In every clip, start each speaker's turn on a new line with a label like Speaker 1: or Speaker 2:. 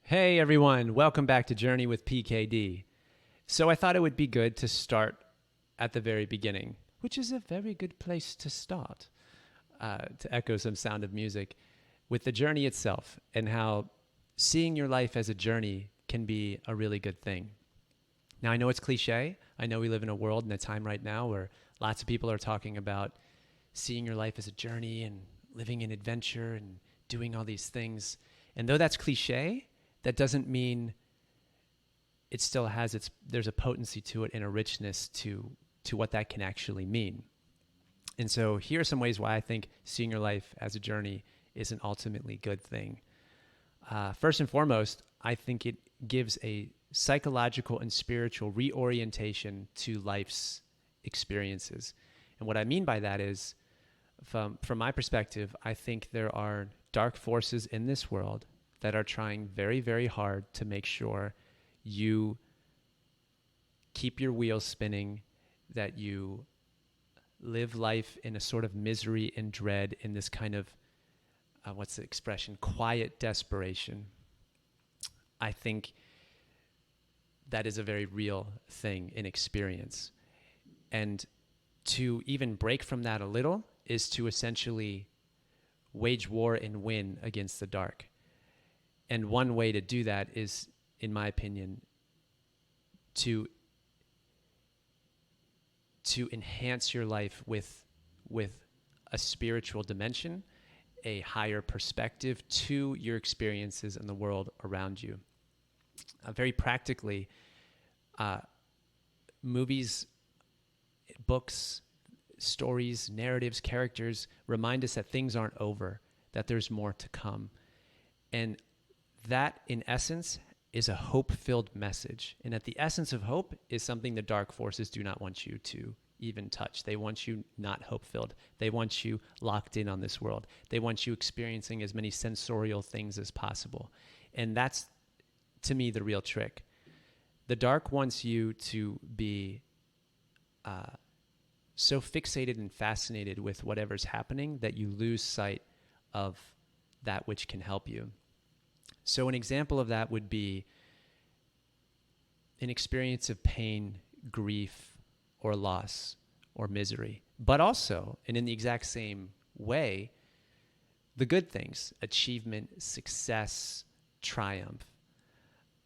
Speaker 1: Hey everyone, welcome back to Journey with PKD. So I thought it would be good to start at the very beginning, which is a very good place to start, to echo some Sound of Music, with the journey itself and how seeing your life as a journey can be a really good thing. Now, I know it's cliche. I know we live in a world and a time right now where lots of people are talking about seeing your life as a journey and living in adventure and doing all these things. And though that's cliche, that doesn't mean it still has there's a potency to it and a richness to what that can actually mean. And so here are some ways why I think seeing your life as a journey is an ultimately good thing. First and foremost, I think it gives a psychological and spiritual reorientation to life's experiences. And what I mean by that is, from my perspective, I think there are dark forces in this world that are trying very, very hard to make sure you keep your wheels spinning, that you live life in a sort of misery and dread, in this kind of, what's the expression, quiet desperation. I think that is a very real thing in experience. And to even break from that a little is to essentially wage war and win against the dark. And one way to do that is, in my opinion, to enhance your life with a spiritual dimension, a higher perspective to your experiences in the world around you. Very practically, movies, books, stories, narratives, characters remind us that things aren't over, that there's more to come. And that, in essence, is a hope-filled message. And at the essence of hope is something the dark forces do not want you to even touch. They want you not hope-filled. They want you locked in on this world. They want you experiencing as many sensorial things as possible. And that's, to me, the real trick. The dark wants you to be so fixated and fascinated with whatever's happening that you lose sight of that which can help you. So an example of that would be an experience of pain, grief, or loss, or misery. But also, and in the exact same way, the good things: achievement, success, triumph.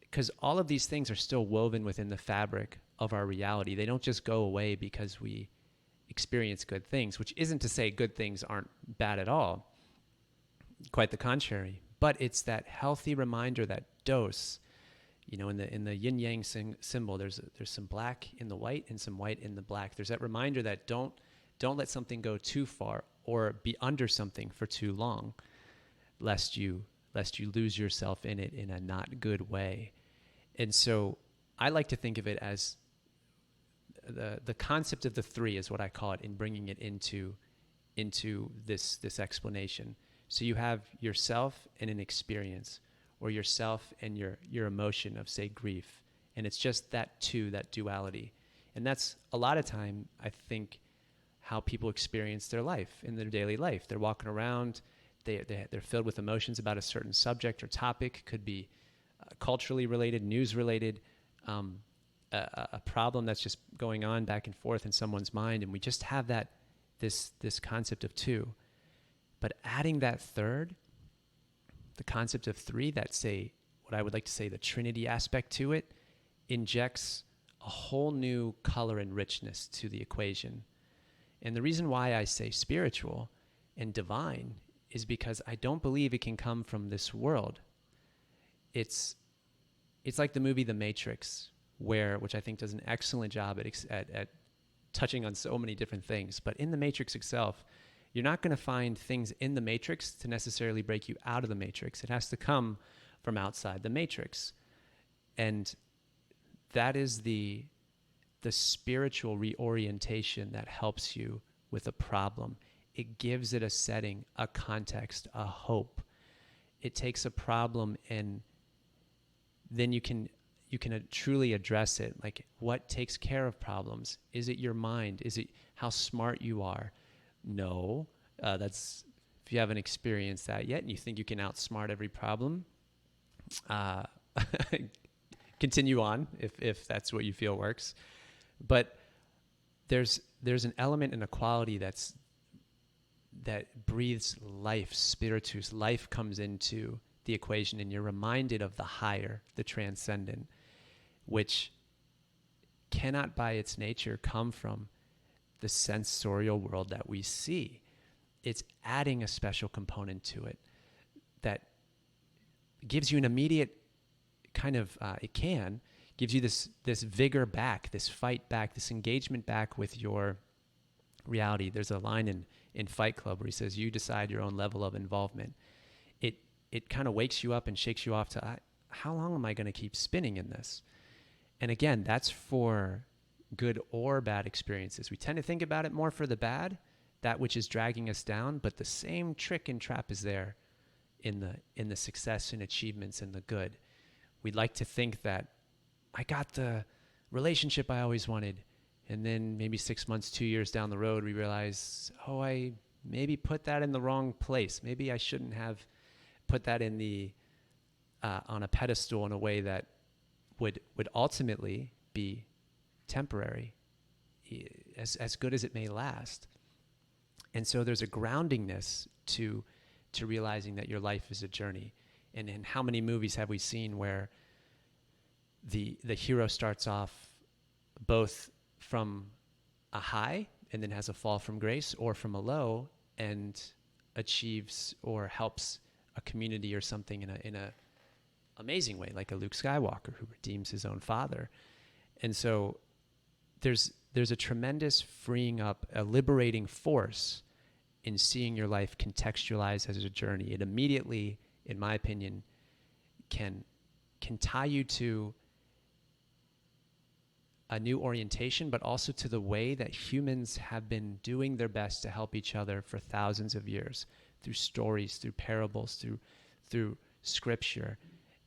Speaker 1: Because all of these things are still woven within the fabric of our reality. They don't just go away because we experience good things, which isn't to say good things aren't bad at all. Quite the contrary. But it's that healthy reminder, that dose. You know, in the yin yang symbol, there's some black in the white and some white in the black. There's that reminder that don't let something go too far or be under something for too long, lest you lose yourself in it in a not good way. And so I like to think of it as the concept of the three is what I call it, in bringing it into this explanation. So you have yourself and an experience, or yourself and your emotion of, say, grief. And it's just that duality. And that's a lot of time, I think, how people experience their life, in their daily life. They're walking around, they're filled with emotions about a certain subject or topic. Could be culturally related, news related, a problem that's just going on back and forth in someone's mind. And we just have this concept of two. But adding that third, the concept of three, that's what I would like to say the Trinity aspect to it, injects a whole new color and richness to the equation. And the reason why I say spiritual and divine is because I don't believe it can come from this world. It's like the movie The Matrix, which I think does an excellent job at touching on so many different things. But in The Matrix itself, you're not going to find things in the Matrix to necessarily break you out of the Matrix. It has to come from outside the Matrix. And that is the spiritual reorientation that helps you with a problem. It gives it a setting, a context, a hope. It takes a problem and then you can truly address it. Like, what takes care of problems? Is it your mind? Is it how smart you are? No, that's if you haven't experienced that yet and you think you can outsmart every problem, uh, continue on if that's what you feel works. But there's an element and a quality that breathes life, spiritus. Life comes into the equation, and you're reminded of the higher, the transcendent, which cannot by its nature come from the sensorial world that we see. It's adding a special component to it that gives you an immediate kind of, gives you this vigor back, this fight back, this engagement back with your reality. There's a line in Fight Club where he says, you decide your own level of involvement. It kind of wakes you up and shakes you off to, how long am I going to keep spinning in this? And again, that's for good or bad experiences. We tend to think about it more for the bad, that which is dragging us down, but the same trick and trap is there in the success and achievements and the good. We'd like to think that I got the relationship I always wanted, and then maybe 6 months, 2 years down the road, we realize, I maybe put that in the wrong place. Maybe I shouldn't have put that in the on a pedestal in a way that would ultimately be temporary, as good as it may last. And so there's a groundingness to realizing that your life is a journey. And in how many movies have we seen where the hero starts off both from a high and then has a fall from grace, or from a low and achieves or helps a community or something in a amazing way, like a Luke Skywalker who redeems his own father. And so there's a tremendous freeing up, a liberating force in seeing your life contextualized as a journey. It immediately, in my opinion, can tie you to a new orientation, but also to the way that humans have been doing their best to help each other for thousands of years, through stories, through parables, through scripture.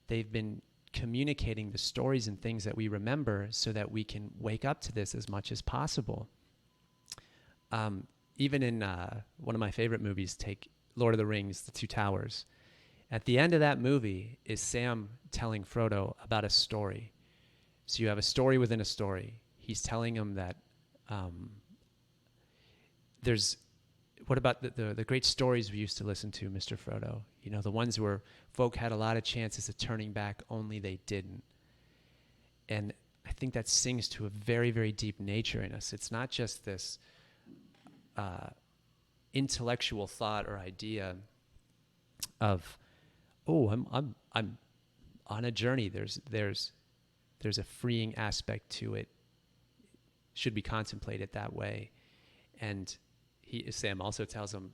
Speaker 1: They've been communicating the stories and things that we remember so that we can wake up to this as much as possible. Even in one of my favorite movies, take Lord of the Rings, The Two Towers. At the end of that movie is Sam telling Frodo about a story. So you have a story within a story. He's telling him that what about the great stories we used to listen to, Mr. Frodo? You know, the ones where folk had a lot of chances of turning back, only they didn't. And I think that sings to a very, very deep nature in us. It's not just this intellectual thought or idea of, I'm on a journey. There's a freeing aspect to it. Should we contemplate it that way? And Sam also tells him,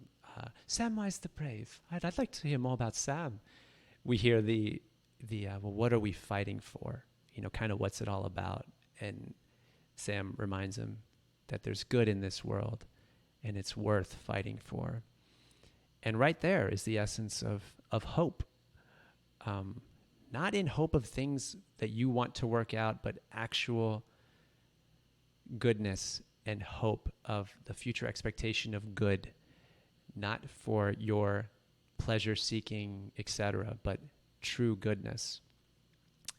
Speaker 1: Samwise the Brave. I'd like to hear more about Sam. We hear the well, what are we fighting for? You know, kind of what's it all about? And Sam reminds him that there's good in this world, and it's worth fighting for. And right there is the essence of hope. Not in hope of things that you want to work out, but actual goodness and hope of the future expectation of good, not for your pleasure seeking, etc., but true goodness.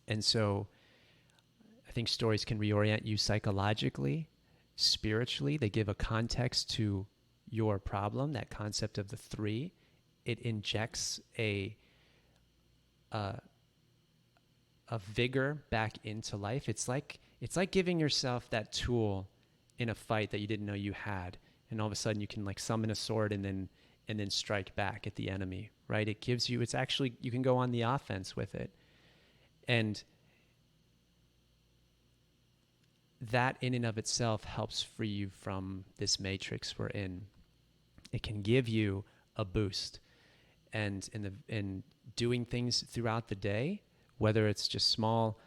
Speaker 1: And so I think stories can reorient you psychologically, spiritually. They give a context to your problem, that concept of the three. It injects a vigor back into life. It's like giving yourself that tool in a fight that you didn't know you had, and all of a sudden you can like summon a sword and then strike back at the enemy, right? It gives you, it's actually, you can go on the offense with it. And that in and of itself helps free you from this matrix we're in. It can give you a boost. And in doing things throughout the day, whether it's just small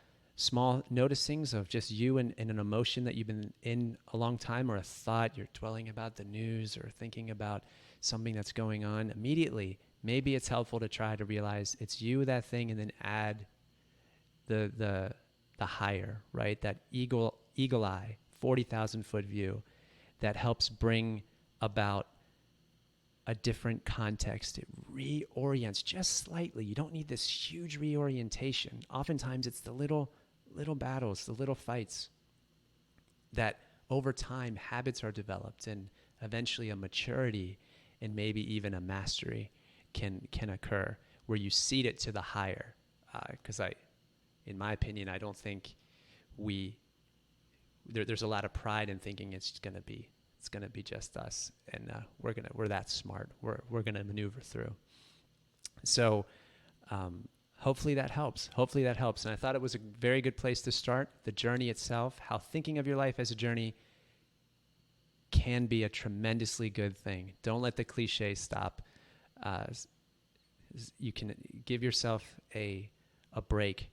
Speaker 1: noticings of just you and an emotion that you've been in a long time, or a thought, you're dwelling about the news or thinking about something that's going on, immediately, maybe it's helpful to try to realize it's you, that thing, and then add the higher, right? That eagle eye, 40,000 foot view that helps bring about a different context. It reorients just slightly. You don't need this huge reorientation. Oftentimes it's the little battles, the little fights that over time habits are developed, and eventually a maturity and maybe even a mastery can occur where you cede it to the higher. Because in my opinion, I don't think there's a lot of pride in thinking it's going to be just us, and we're that smart. We're gonna maneuver through. So hopefully that helps. Hopefully that helps. And I thought it was a very good place to start. The journey itself, how thinking of your life as a journey can be a tremendously good thing. Don't let the cliche stop. You can give yourself a break.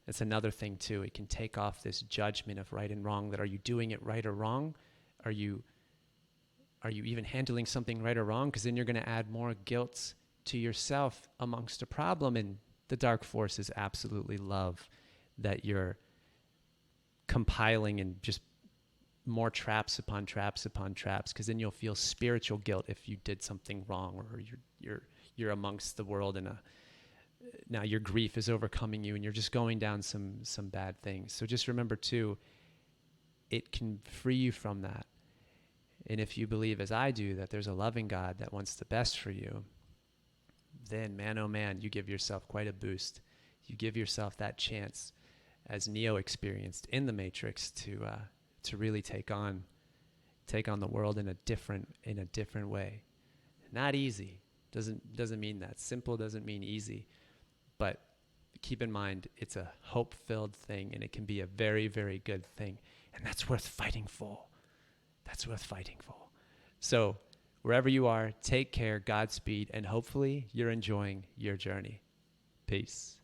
Speaker 1: That's another thing too. It can take off this judgment of right and wrong. That, are you doing it right or wrong? Are you even handling something right or wrong? Because then you're going to add more guilt to yourself amongst a problem. And the dark forces absolutely love that you're compiling and just more traps upon traps upon traps, because then you'll feel spiritual guilt if you did something wrong, or you're amongst the world and now your grief is overcoming you and you're just going down some bad things. So just remember too, it can free you from that. And if you believe, as I do, that there's a loving God that wants the best for you, then man, oh man, you give yourself quite a boost. You give yourself that chance, as Neo experienced in the Matrix, to really take on the world in a different way. Not easy. Doesn't mean that. Simple doesn't mean easy. But keep in mind, it's a hope-filled thing, and it can be a very, very good thing. And that's worth fighting for. That's worth fighting for. So wherever you are, take care, Godspeed, and hopefully you're enjoying your journey. Peace.